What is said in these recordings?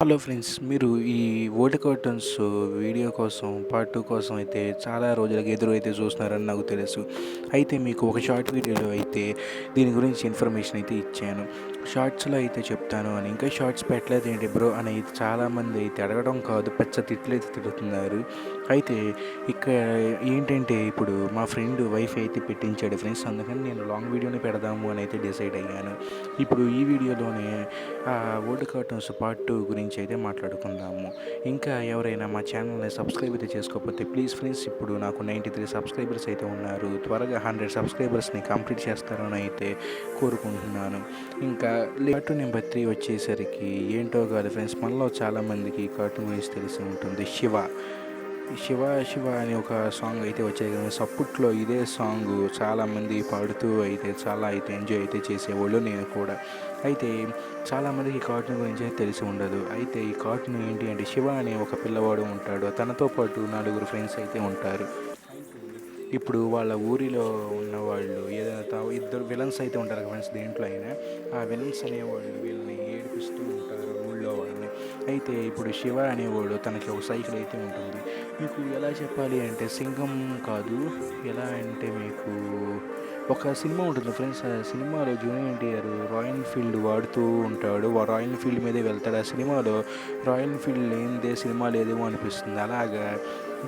Hello friends, మీరు ఈ old cartoons video కోసం పార్ట్ 2 కోసం అయితే చాలా రోజులుగా ఎదురు అయితే చూస్తున్నారని నాకు తెలుసు. అయితే మీకు ఒక షార్ట్ వీడియోలో అయితే దీని గురించి ఇన్ఫర్మేషన్ అయితే ఇచ్చాను. షార్ట్స్లో అయితే చెప్తాను అని, ఇంకా షార్ట్స్ పెట్టలేదు ఏంటి బ్రో అని అయితే చాలామంది అయితే అడగడం కాదు, పెద్ద తిట్లు అయితే తిడుతున్నారు. అయితే ఇక్కడ ఏంటంటే, ఇప్పుడు మా ఫ్రెండ్ వైఫ్ అయితే పెట్టించాడు ఫ్రెండ్స్, అందుకని నేను లాంగ్ వీడియోని పెడదాము అని అయితే డిసైడ్ అయ్యాను. ఇప్పుడు ఈ వీడియోలోనే ఓల్డ్ కార్టూన్స్ పార్ట్ 2 గురించి అయితే మాట్లాడుకుందాము. ఇంకా ఎవరైనా మా ఛానల్ని సబ్స్క్రైబ్ అయితే చేసుకోకపోతే ప్లీజ్ ఫ్రెండ్స్, ఇప్పుడు నాకు 93 సబ్స్క్రైబర్స్ అయితే ఉన్నారు. త్వరగా 100 సబ్స్క్రైబర్స్ని కంప్లీట్ చేస్తారని అయితే కోరుకుంటున్నాను. ఇంకా కార్టూన్ నెంబర్ 3 వచ్చేసరికి ఏంటో కాదు ఫ్రెండ్స్, మనలో చాలామందికి కార్టూన్ గురించి తెలిసి ఉంటుంది. శివ శివ శివ అనే ఒక సాంగ్ అయితే వచ్చేది కదా. అప్పట్లో ఇదే సాంగ్ చాలామంది పాడుతూ అయితే చాలా అయితే ఎంజాయ్ అయితే చేసేవాళ్ళు, నేను కూడా. అయితే చాలామందికి ఈ కార్టూన్ గురించి అయితే తెలిసి ఉండదు. అయితే ఈ కార్టూన్ ఏంటి అంటే, శివ అనే ఒక పిల్లవాడు ఉంటాడు, తనతో పాటు 4 ఫ్రెండ్స్ అయితే ఉంటారు. ఇప్పుడు వాళ్ళ ఊరిలో ఉన్నవాళ్ళు ఏదైనా ఇద్దరు విలన్స్ అయితే ఉంటారు ఫ్రెండ్స్, దేంట్లో అయినా ఆ విలన్స్ అనేవాళ్ళు వీళ్ళని ఏడిపిస్తూ ఉంటారు ఊళ్ళో వాళ్ళని. అయితే ఇప్పుడు శివ అనేవాడు, తనకి ఒక సైకిల్ అయితే ఉంటుంది. మీకు ఎలా చెప్పాలి అంటే, సింగం కాదు, ఎలా అంటే మీకు ఒక సినిమా ఉంటుంది ఫ్రెండ్స్. ఆ సినిమాలో జూనియర్ ఎన్టీఆర్ రాయల్ ఎన్ఫీల్డ్ వాడుతూ ఉంటాడు, రాయల్ ఎన్ఫీల్డ్ మీదే వెళ్తాడు. ఆ సినిమాలో రాయల్ ఎన్ఫీల్డ్ లేనిదే సినిమా లేదేమో అనిపిస్తుంది. అలాగా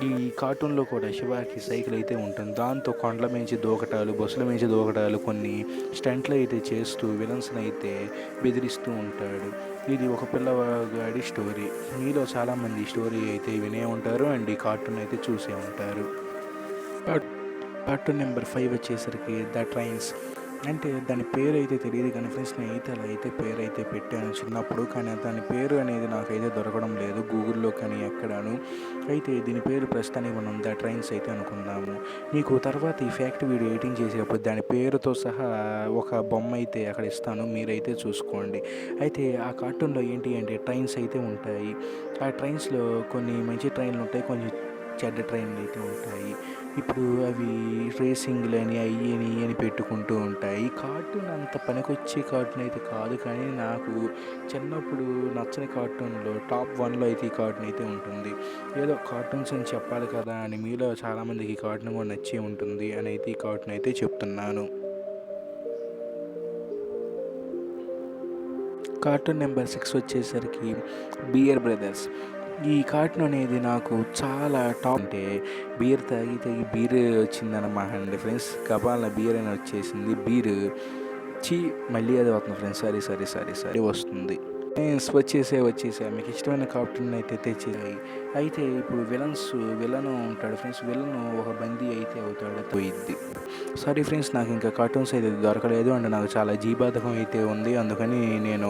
ఈ కార్టూన్లో కూడా శివాకి సైకిల్ అయితే ఉంటుంది. దాంతో కొండల మించి దూకటాలు, బస్సుల మించి దూకటాలు, కొన్ని స్టంట్లు అయితే చేస్తూ విలన్స్ని అయితే బెదిరిస్తూ ఉంటాడు. ఇది ఒక పిల్లవాడి స్టోరీ. మీలో చాలామంది ఈ స్టోరీ అయితే వినే ఉంటారు అండ్ ఈ కార్టూన్ అయితే చూసే ఉంటారు. కార్టూన్ నెంబర్ 5 వచ్చేసరికి ద ట్రైన్స్. అంటే దాని పేరు అయితే తెలియదు కానీ ఫ్రెండ్స్, నేనైతే అలా అయితే పేరు అయితే పెట్టాను చిన్నప్పుడు, కానీ దాని పేరు అనేది నాకైతే దొరకడం లేదు గూగుల్లో కానీ ఎక్కడాను. అయితే దీని పేరు ప్రస్తుతానికి మనం ద ట్రైన్స్ అయితే అనుకుందాము. మీకు తర్వాత ఈ ఫ్యాక్ట్ వీడియో ఎడిటింగ్ చేసేటప్పుడు దాని పేరుతో సహా ఒక బొమ్మ అయితే అక్కడ ఇస్తాను, మీరైతే చూసుకోండి. అయితే ఆ కార్టూన్లో ఏంటి అంటే, ట్రైన్స్ అయితే ఉంటాయి. ఆ ట్రైన్స్లో కొన్ని మంచి ట్రైన్లు ఉంటాయి, కొన్ని చెడ్డ ట్రైన్లు అయితే ఉంటాయి. ఇప్పుడు అవి రేసింగ్లని అయ్యని అని పెట్టుకుంటూ ఉంటాయి. కార్టూన్ అంత పనికొచ్చే కార్టూన్ అయితే కాదు, కానీ నాకు చిన్నప్పుడు నచ్చని కార్టూన్లో టాప్ 1లో అయితే ఈ కార్టూన్ అయితే ఉంటుంది. ఏదో కార్టూన్స్ అని చెప్పాలి కదా అని, మీలో చాలామందికి ఈ కార్టూన్ కూడా నచ్చే ఉంటుంది అని అయితే ఈ కార్టూన్ అయితే చెప్తున్నాను. కార్టూన్ నెంబర్ 6 వచ్చేసరికి బియర్ బ్రదర్స్. ఈ కార్టూన్ అనేది నాకు చాలా టాప్. అంటే బీర్ తాగి తాగి బీర్ వచ్చిందన్నమాట అండి ఫ్రెండ్స్, కబాల బీర్ అని వచ్చేసింది. బీర్ చీ, మళ్ళీ అది వస్తుంది ఫ్రెండ్స్, సారీ వస్తుంది. వచ్చేసా మీకు ఇష్టమైన కార్టూన్ అయితే తెచ్చేసాయి. అయితే ఇప్పుడు విలన్ ఉంటాడు ఫ్రెండ్స్, విలన్ ఒక బందీ అయితే అవుతాడు, పోయిద్ది. సారీ ఫ్రెండ్స్, నాకు ఇంకా కార్టూన్స్ అయితే దొరకలేదు అండ్ నాకు చాలా జీబాధకం అయితే ఉంది. అందుకని నేను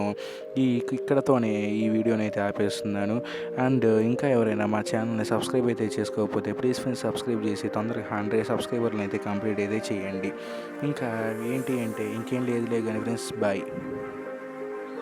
ఇక్కడతోనే ఈ వీడియోని అయితే ఆపేస్తున్నాను. అండ్ ఇంకా ఎవరైనా మా ఛానల్ని సబ్స్క్రైబ్ అయితే చేసుకోకపోతే ప్లీజ్ ఫ్రెండ్స్ సబ్స్క్రైబ్ చేసి తొందరగా 100 సబ్స్క్రైబర్లు అయితే కంప్లీట్ అయితే చేయండి. ఇంకా ఏంటి అంటే ఇంకేం లేదులే కానీ ఫ్రెండ్స్, బాయ్.